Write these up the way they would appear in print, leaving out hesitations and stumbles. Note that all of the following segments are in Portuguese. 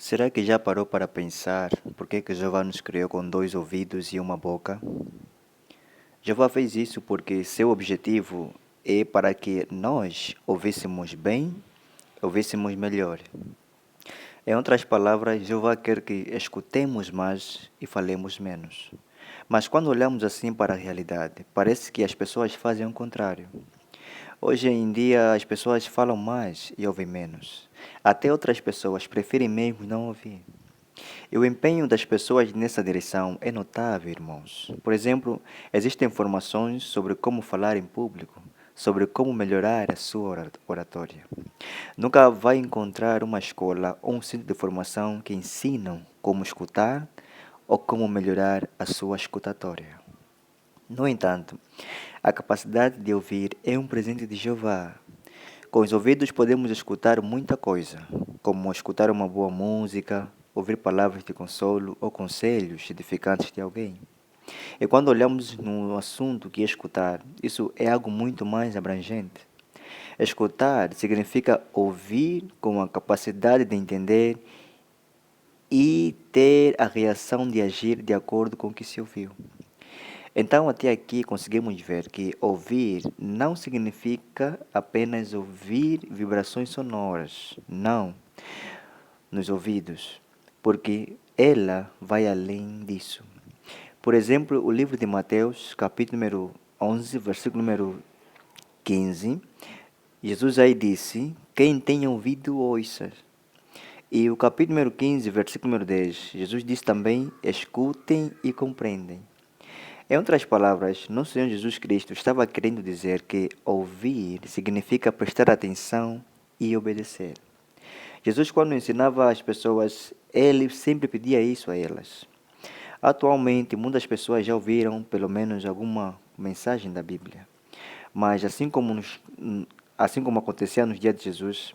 Será que já parou para pensar por que Jeová nos criou com dois ouvidos e uma boca? Jeová fez isso porque seu objetivo é para que nós ouvíssemos bem, ouvíssemos melhor. Em outras palavras, Jeová quer que escutemos mais e falemos menos. Mas quando olhamos assim para a realidade, parece que as pessoas fazem o contrário. Hoje em dia, as pessoas falam mais e ouvem menos. Até outras pessoas preferem mesmo não ouvir. E o empenho das pessoas nessa direção é notável, irmãos. Por exemplo, existem informações sobre como falar em público, sobre como melhorar a sua oratória. Nunca vai encontrar uma escola ou um centro de formação que ensinam como escutar ou como melhorar a sua escutatória. No entanto, a capacidade de ouvir é um presente de Jeová. Com os ouvidos podemos escutar muita coisa, como escutar uma boa música, ouvir palavras de consolo ou conselhos edificantes de alguém. E quando olhamos no assunto que é escutar, isso é algo muito mais abrangente. Escutar significa ouvir com a capacidade de entender e ter a reação de agir de acordo com o que se ouviu. Então, até aqui conseguimos ver que ouvir não significa apenas ouvir vibrações sonoras, não, nos ouvidos, porque ela vai além disso. Por exemplo, o livro de Mateus, capítulo número 11, versículo número 15, Jesus aí disse: Quem tem ouvido, ouça. E o capítulo número 15, versículo número 10, Jesus disse também: Escutem e compreendem. Em outras palavras, nosso Senhor Jesus Cristo estava querendo dizer que ouvir significa prestar atenção e obedecer. Jesus, quando ensinava as pessoas, ele sempre pedia isso a elas. Atualmente, muitas pessoas já ouviram pelo menos alguma mensagem da Bíblia. Mas assim como acontecia nos dias de Jesus,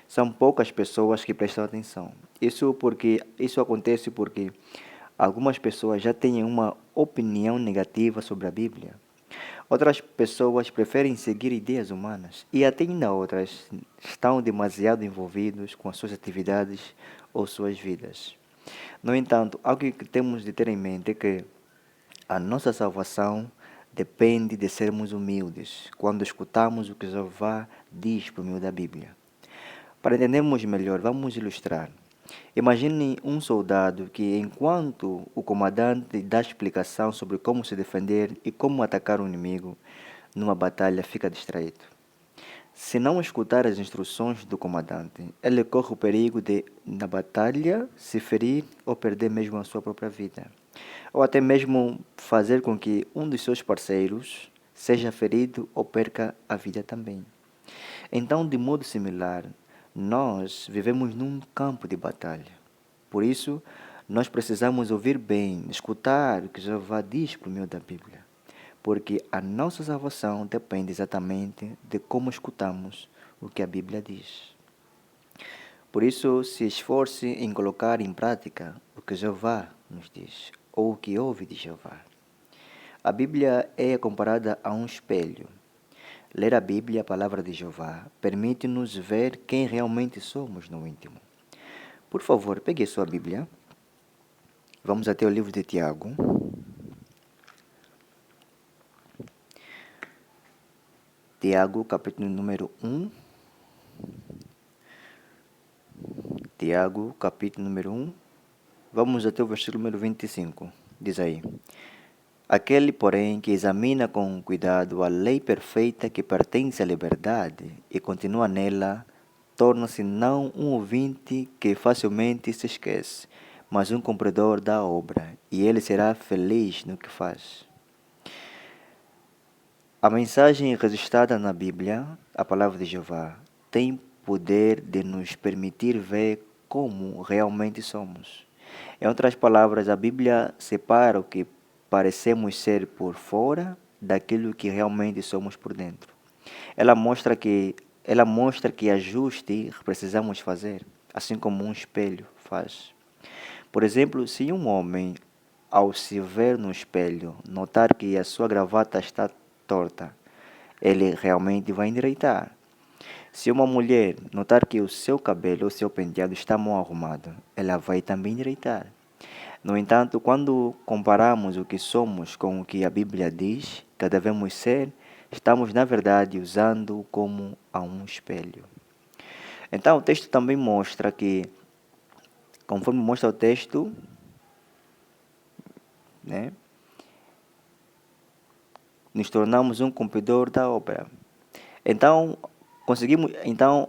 são poucas pessoas que prestam atenção. Isso acontece porque algumas pessoas já têm uma opinião negativa sobre a Bíblia. Outras pessoas preferem seguir ideias humanas e até ainda outras estão demasiado envolvidos com as suas atividades ou suas vidas. No entanto, algo que temos de ter em mente é que a nossa salvação depende de sermos humildes quando escutamos o que Jeová diz por meio da Bíblia. Para entendermos melhor, vamos ilustrar. Imagine um soldado que, enquanto o comandante dá explicação sobre como se defender e como atacar o inimigo numa batalha, fica distraído. Se não escutar as instruções do comandante, ele corre o perigo de, na batalha, se ferir ou perder mesmo a sua própria vida. Ou até mesmo fazer com que um dos seus parceiros seja ferido ou perca a vida também. Então, de modo similar, nós vivemos num campo de batalha. Por isso, nós precisamos ouvir bem, escutar o que Jeová diz por meio da Bíblia. Porque a nossa salvação depende exatamente de como escutamos o que a Bíblia diz. Por isso, se esforce em colocar em prática o que Jeová nos diz, ou o que ouve de Jeová. A Bíblia é comparada a um espelho. Ler a Bíblia, a palavra de Jeová, permite-nos ver quem realmente somos no íntimo. Por favor, pegue sua Bíblia. Vamos até o livro de Tiago. Tiago, capítulo número 1. Tiago, capítulo número 1. Vamos até o versículo número 25. Diz aí: Aquele, porém, que examina com cuidado a lei perfeita que pertence à liberdade e continua nela, torna-se não um ouvinte que facilmente se esquece, mas um cumpridor da obra, e ele será feliz no que faz. A mensagem registrada na Bíblia, a palavra de Jeová, tem poder de nos permitir ver como realmente somos. Em outras palavras, a Bíblia separa o que parecemos ser por fora daquilo que realmente somos por dentro. Ela mostra que ajuste precisamos fazer, assim como um espelho faz. Por exemplo, se um homem, ao se ver no espelho, notar que a sua gravata está torta, ele realmente vai endireitar. Se uma mulher notar que o seu cabelo ou seu penteado está mal arrumado, ela vai também endireitar. No entanto, quando comparamos o que somos com o que a Bíblia diz que devemos ser, estamos, na verdade, usando como a um espelho. Então, o texto também mostra que, conforme mostra o texto, né, nos tornamos um cumpridor da obra. Então,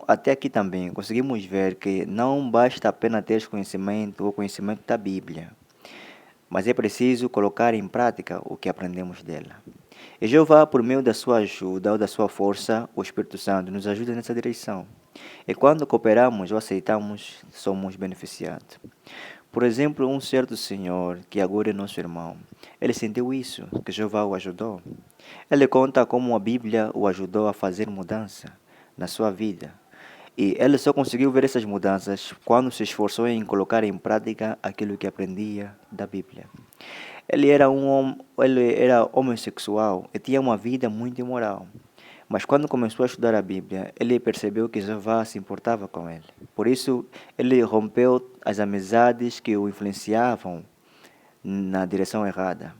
até aqui também, conseguimos ver que não basta apenas ter conhecimento ou conhecimento da Bíblia, mas é preciso colocar em prática o que aprendemos dela. E Jeová, por meio da sua ajuda ou da sua força, o Espírito Santo nos ajuda nessa direção. E quando cooperamos ou aceitamos, somos beneficiados. Por exemplo, um certo senhor, que agora é nosso irmão, ele sentiu isso, que Jeová o ajudou. Ele conta como a Bíblia o ajudou a fazer mudança na sua vida. E ele só conseguiu ver essas mudanças quando se esforçou em colocar em prática aquilo que aprendia da Bíblia. Ele era homossexual e tinha uma vida muito imoral. Mas quando começou a estudar a Bíblia, ele percebeu que Jeová se importava com ele. Por isso, ele rompeu as amizades que o influenciavam na direção errada.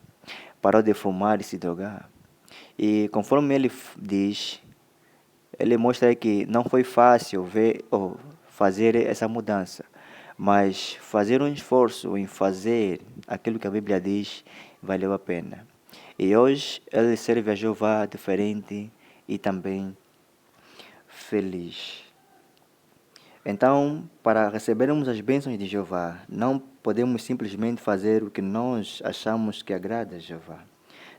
Parou de fumar e se drogar. E conforme ele diz, ele mostra que não foi fácil ver ou fazer essa mudança, mas fazer um esforço em fazer aquilo que a Bíblia diz valeu a pena. E hoje ele serve a Jeová diferente e também feliz. Então, para recebermos as bênçãos de Jeová, não podemos simplesmente fazer o que nós achamos que agrada a Jeová.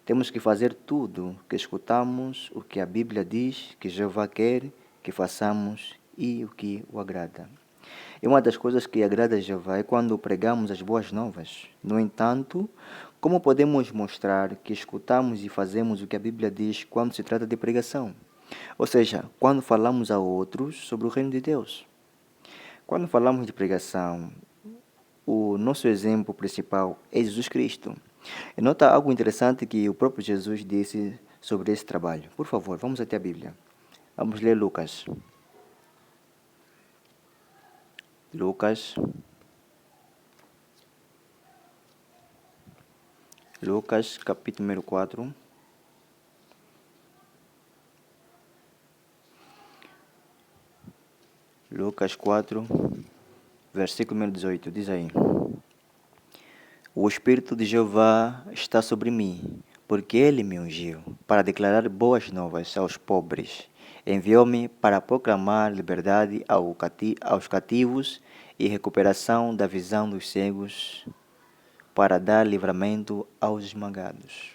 Temos que fazer tudo que escutamos, o que a Bíblia diz que Jeová quer que façamos e o que o agrada. E uma das coisas que agrada a Jeová é quando pregamos as boas novas. No entanto, como podemos mostrar que escutamos e fazemos o que a Bíblia diz quando se trata de pregação? Ou seja, quando falamos a outros sobre o reino de Deus. Quando falamos de pregação, o nosso exemplo principal é Jesus Cristo. E nota algo interessante que o próprio Jesus disse sobre esse trabalho. Por favor, vamos até a Bíblia. Vamos ler Lucas. Lucas, capítulo número 4. Lucas 4, versículo número 18. Diz aí: O Espírito de Jeová está sobre mim, porque Ele me ungiu para declarar boas novas aos pobres. Enviou-me para proclamar liberdade aos cativos e recuperação da visão dos cegos, para dar livramento aos esmagados.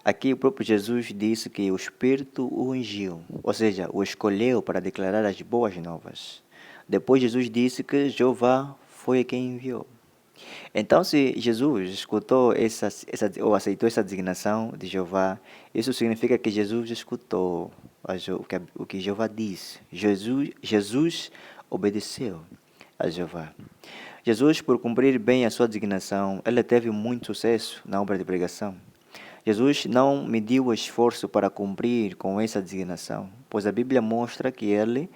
Aqui o próprio Jesus disse que o Espírito o ungiu, ou seja, o escolheu para declarar as boas novas. Depois Jesus disse que Jeová foi quem enviou. Então, se Jesus escutou ou aceitou essa designação de Jeová, isso significa que Jesus escutou o que Jeová disse. Jesus obedeceu a Jeová. Jesus, por cumprir bem a sua designação, ele teve muito sucesso na obra de pregação. Jesus não mediu esforço para cumprir com essa designação, pois a Bíblia mostra que ele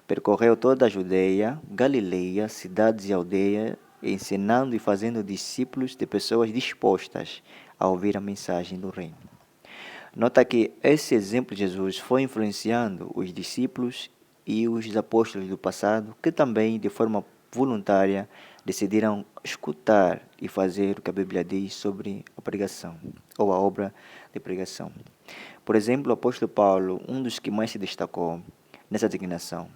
percorreu toda a Judeia, Galileia, cidades e aldeias, ensinando e fazendo discípulos de pessoas dispostas a ouvir a mensagem do reino. Nota que esse exemplo de Jesus foi influenciando os discípulos e os apóstolos do passado, que também, de forma voluntária, decidiram escutar e fazer o que a Bíblia diz sobre a pregação, ou a obra de pregação. Por exemplo, o apóstolo Paulo, um dos que mais se destacou nessa designação.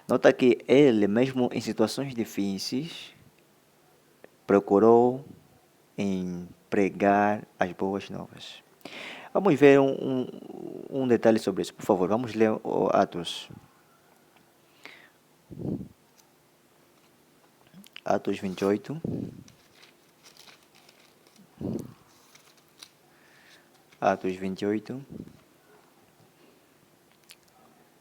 Nota que ele, mesmo em situações difíceis, procurou em pregar as boas novas. Vamos ver um detalhe sobre isso. Por favor, vamos ler o Atos. Atos 28. Atos 28.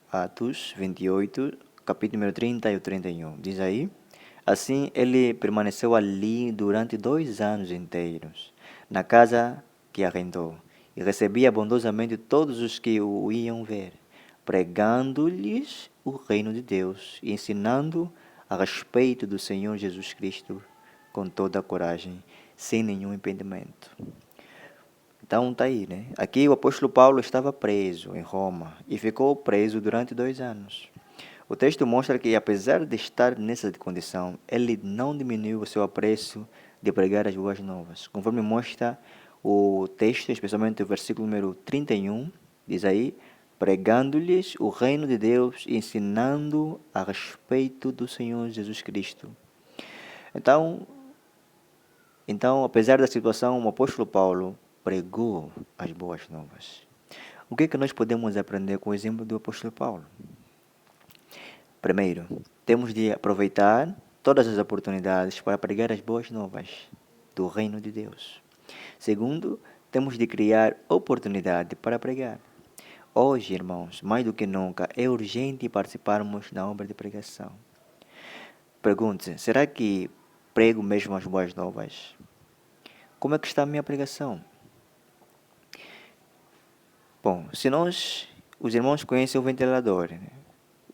Atos 28, capítulo número 30 e o 31. Diz aí: Assim ele permaneceu ali durante 2 anos inteiros, na casa que arrendou, e recebia bondosamente todos os que o iam ver, pregando-lhes o reino de Deus e ensinando a respeito do Senhor Jesus Cristo com toda a coragem, sem nenhum impedimento. Então está aí, né? Aqui o apóstolo Paulo estava preso em Roma e ficou preso durante 2 anos. O texto mostra que, apesar de estar nessa condição, ele não diminuiu o seu apreço de pregar as boas novas. Conforme mostra o texto, especialmente o versículo número 31, diz aí, pregando-lhes o reino de Deus e ensinando a respeito do Senhor Jesus Cristo. Então, apesar da situação, o apóstolo Paulo pregou as boas novas. O que é que nós podemos aprender com o exemplo do apóstolo Paulo? Primeiro, temos de aproveitar todas as oportunidades para pregar as boas novas do reino de Deus. Segundo, temos de criar oportunidade para pregar. Hoje, irmãos, mais do que nunca, é urgente participarmos da obra de pregação. Pergunte-se, será que prego mesmo as boas novas? Como é que está a minha pregação? Bom, os irmãos conhecem o ventilador, né?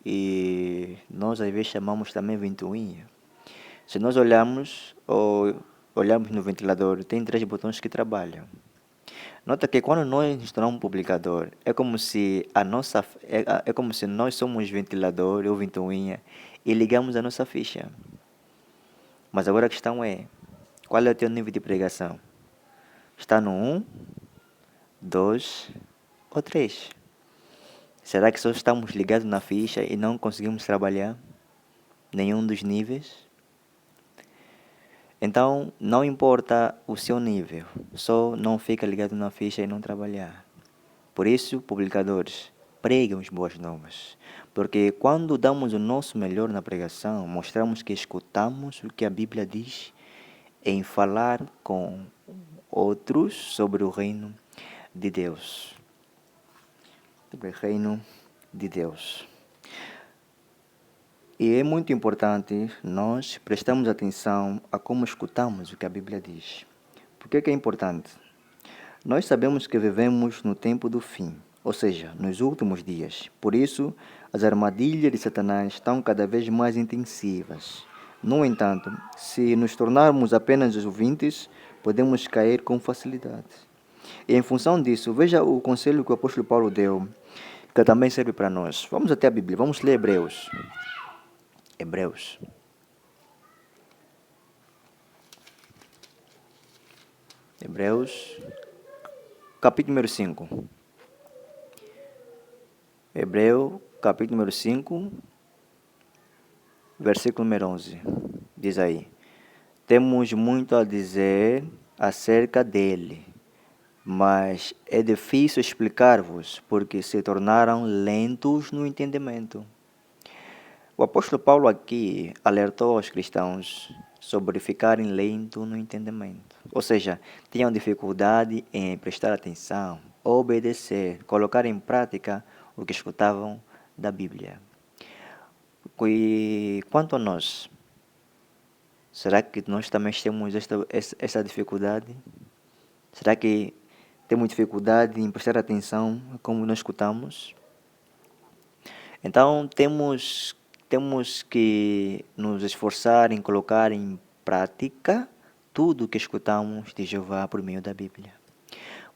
E nós às vezes chamamos também ventoinha. Se nós olharmos no ventilador, tem 3 botões que trabalham. Nota que quando nós nos tornamos um publicador, é como se nós somos ventilador ou ventoinha e ligamos a nossa ficha. Mas agora a questão é, qual é o teu nível de pregação? Está no 1, 2 ou 3? Será que só estamos ligados na ficha e não conseguimos trabalhar nenhum dos níveis? Então, não importa o seu nível, só não fica ligado na ficha e não trabalhar. Por isso, publicadores, preguem as boas novas. Porque quando damos o nosso melhor na pregação, mostramos que escutamos o que a Bíblia diz em falar com outros sobre o reino de Deus. Sobre o reino de Deus. E é muito importante nós prestarmos atenção a como escutamos o que a Bíblia diz. Por que é importante? Nós sabemos que vivemos no tempo do fim, ou seja, nos últimos dias. Por isso, as armadilhas de Satanás estão cada vez mais intensivas. No entanto, se nos tornarmos apenas os ouvintes, podemos cair com facilidade. E em função disso, veja o conselho que o apóstolo Paulo deu, que também serve para nós. Vamos até a Bíblia, vamos ler Hebreus. Hebreus, capítulo número 5. Hebreus, capítulo número 5, versículo número 11. Diz aí, temos muito a dizer acerca dele, mas é difícil explicar-vos, porque se tornaram lentos no entendimento. O apóstolo Paulo aqui alertou aos cristãos sobre ficarem lentos no entendimento. Ou seja, tinham dificuldade em prestar atenção, obedecer, colocar em prática o que escutavam da Bíblia. E quanto a nós, será que nós também temos essa dificuldade? Será que temos dificuldade em prestar atenção a como nós escutamos? Então, temos que nos esforçar em colocar em prática tudo o que escutamos de Jeová por meio da Bíblia.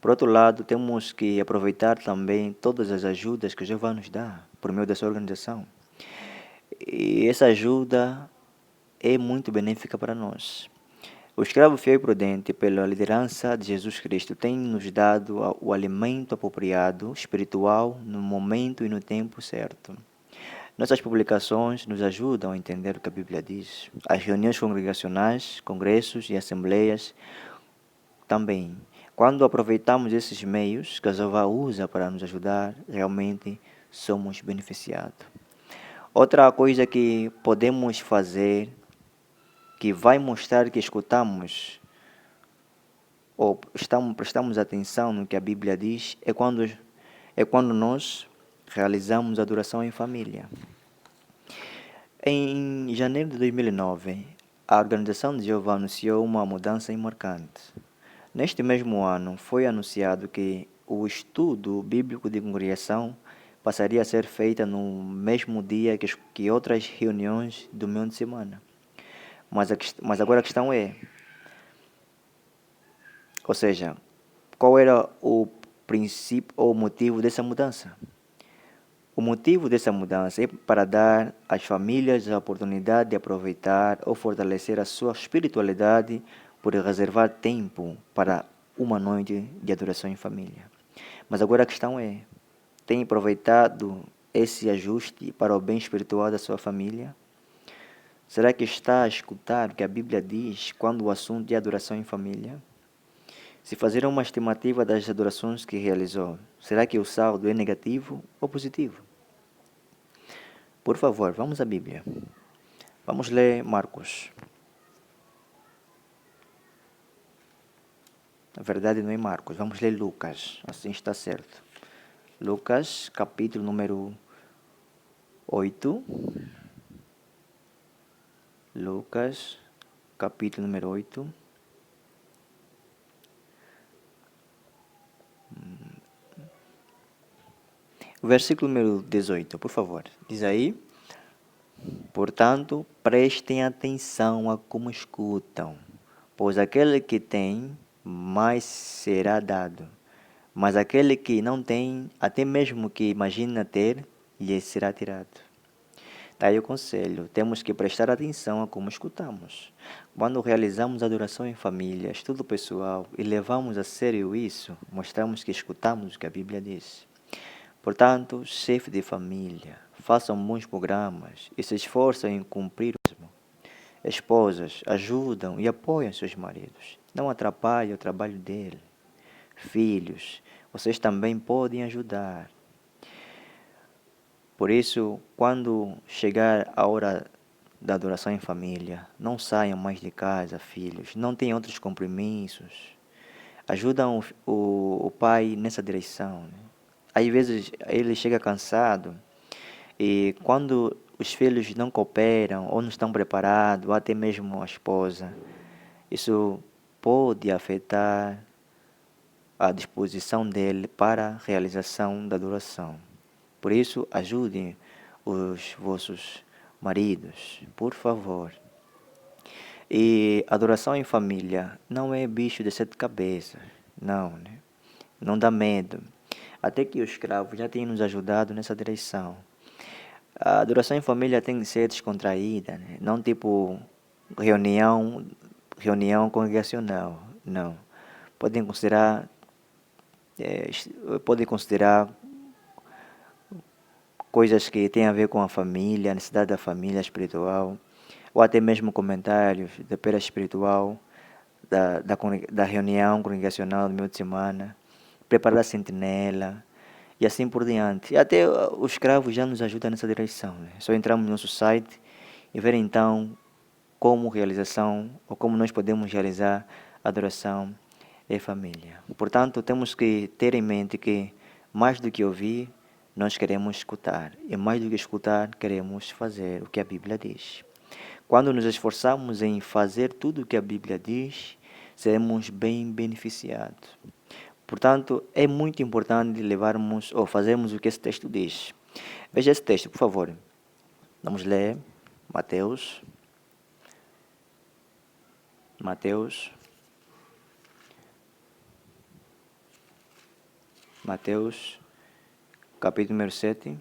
Por outro lado, temos que aproveitar também todas as ajudas que Jeová nos dá por meio dessa organização. E essa ajuda é muito benéfica para nós. O escravo fiel e prudente, pela liderança de Jesus Cristo, tem nos dado o alimento apropriado, espiritual, no momento e no tempo certo. Nossas publicações nos ajudam a entender o que a Bíblia diz. As reuniões congregacionais, congressos e assembleias também. Quando aproveitamos esses meios que a Jeová usa para nos ajudar, realmente somos beneficiados. Outra coisa que podemos fazer, que vai mostrar que escutamos ou prestamos atenção no que a Bíblia diz, é quando nós realizamos adoração em família. Em janeiro de 2009, a Organização de Jeová anunciou uma mudança marcante. Neste mesmo ano, foi anunciado que o estudo bíblico de congregação passaria a ser feita no mesmo dia que outras reuniões do meio de semana. Mas agora a questão é, ou seja, qual era o princípio ou motivo dessa mudança? O motivo dessa mudança é para dar às famílias a oportunidade de aproveitar ou fortalecer a sua espiritualidade por reservar tempo para uma noite de adoração em família. Mas agora a questão é, tem aproveitado esse ajuste para o bem espiritual da sua família? Será que está a escutar o que a Bíblia diz quando o assunto é adoração em família? Se fazer uma estimativa das adorações que realizou, será que o saldo é negativo ou positivo? Por favor, vamos à Bíblia. Vamos ler Marcos. Na verdade, não é Marcos, vamos ler Lucas. Assim está certo. Lucas, capítulo número 8. Lucas, capítulo número 8. Versículo número 18, por favor. Diz aí: portanto, prestem atenção a como escutam, pois aquele que tem, mais será dado, mas aquele que não tem, até mesmo que imagina ter, lhe será tirado. Daí o conselho, temos que prestar atenção a como escutamos. Quando realizamos adoração em família, estudo pessoal e levamos a sério isso, mostramos que escutamos o que a Bíblia diz. Portanto, chefe de família, façam bons programas e se esforçam em cumprir o mesmo. Esposas, ajudam e apoiam seus maridos. Não atrapalhem o trabalho dele. Filhos, vocês também podem ajudar. Por isso, quando chegar a hora da adoração em família, não saiam mais de casa, filhos. Não tenham outros compromissos. Ajudam o pai nessa direção, né? Às vezes ele chega cansado e quando os filhos não cooperam ou não estão preparados, ou até mesmo a esposa, isso pode afetar a disposição dele para a realização da adoração. Por isso, ajudem os vossos maridos, por favor. E adoração em família não é bicho de sete cabeças, não, né? Não dá medo. Até que os escravos já têm nos ajudado nessa direção. A adoração em família tem que ser descontraída, né? Não tipo reunião congregacional, não. Podem considerar, podem considerar coisas que têm a ver com a família, a necessidade da família espiritual, ou até mesmo comentários da pera espiritual, da reunião congregacional do meio de semana, preparar a sentinela, e assim por diante. E até os escravos já nos ajudam nessa direção, né? Só entramos no nosso site e ver então como realização, ou como nós podemos realizar a adoração em família. Portanto, temos que ter em mente que mais do que ouvir, nós queremos escutar. E mais do que escutar, queremos fazer o que a Bíblia diz. Quando nos esforçamos em fazer tudo o que a Bíblia diz, seremos bem beneficiados. Portanto, é muito importante levarmos ou fazermos o que esse texto diz. Veja esse texto, por favor. Vamos ler Mateus. Mateus, capítulo número 7.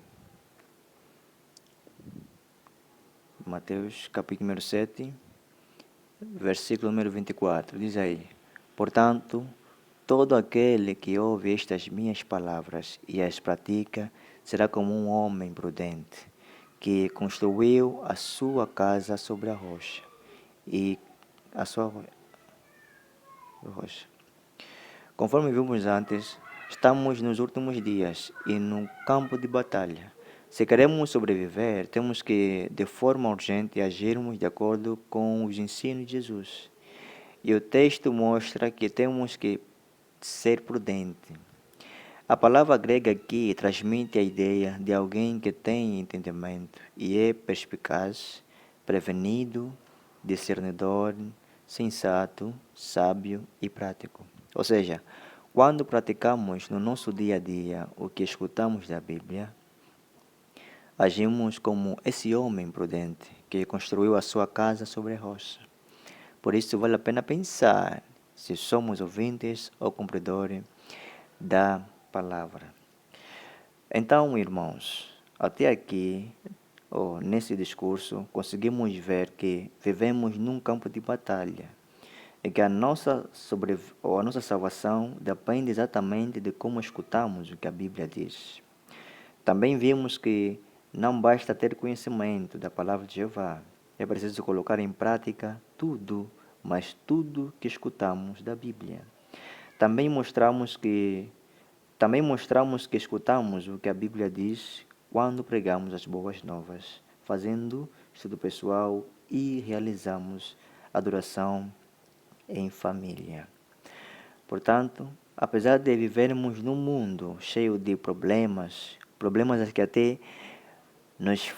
Mateus, capítulo número 7, versículo número 24. Diz aí: portanto, todo aquele que ouve estas minhas palavras e as pratica será como um homem prudente, que construiu a sua casa sobre a rocha. E a sua rocha. Conforme vimos antes, estamos nos últimos dias e no campo de batalha. Se queremos sobreviver, temos que, de forma urgente, agirmos de acordo com os ensinos de Jesus. E o texto mostra que temos que ser prudente. A palavra grega aqui transmite a ideia de alguém que tem entendimento e é perspicaz, prevenido, discernidor, sensato, sábio e prático. Ou seja, quando praticamos no nosso dia a dia o que escutamos da Bíblia, Agimos como esse homem prudente que construiu a sua casa sobre a rocha. Por isso vale a pena pensar se somos ouvintes ou cumpridores da palavra. Então, irmãos, até aqui, nesse discurso, conseguimos ver que vivemos num campo de batalha e que a nossa salvação depende exatamente de como escutamos o que a Bíblia diz. Também vimos que não basta ter conhecimento da palavra de Jeová, é preciso colocar em prática tudo, mas tudo que escutamos da Bíblia. Também mostramos que escutamos o que a Bíblia diz quando pregamos as boas novas, fazendo estudo pessoal e realizamos adoração em família. Portanto, apesar de vivermos num mundo cheio de problemas que até nos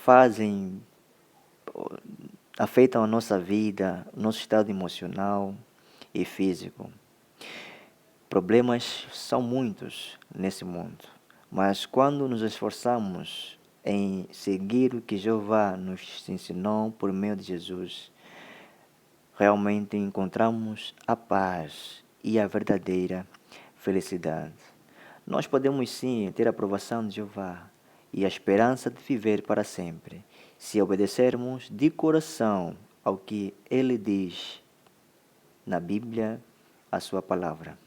afetam a nossa vida, nosso estado emocional e físico. Problemas são muitos nesse mundo, mas quando nos esforçamos em seguir o que Jeová nos ensinou por meio de Jesus, realmente encontramos a paz e a verdadeira felicidade. Nós podemos sim ter a aprovação de Jeová e a esperança de viver para sempre, se obedecermos de coração ao que Ele diz na Bíblia, a sua palavra.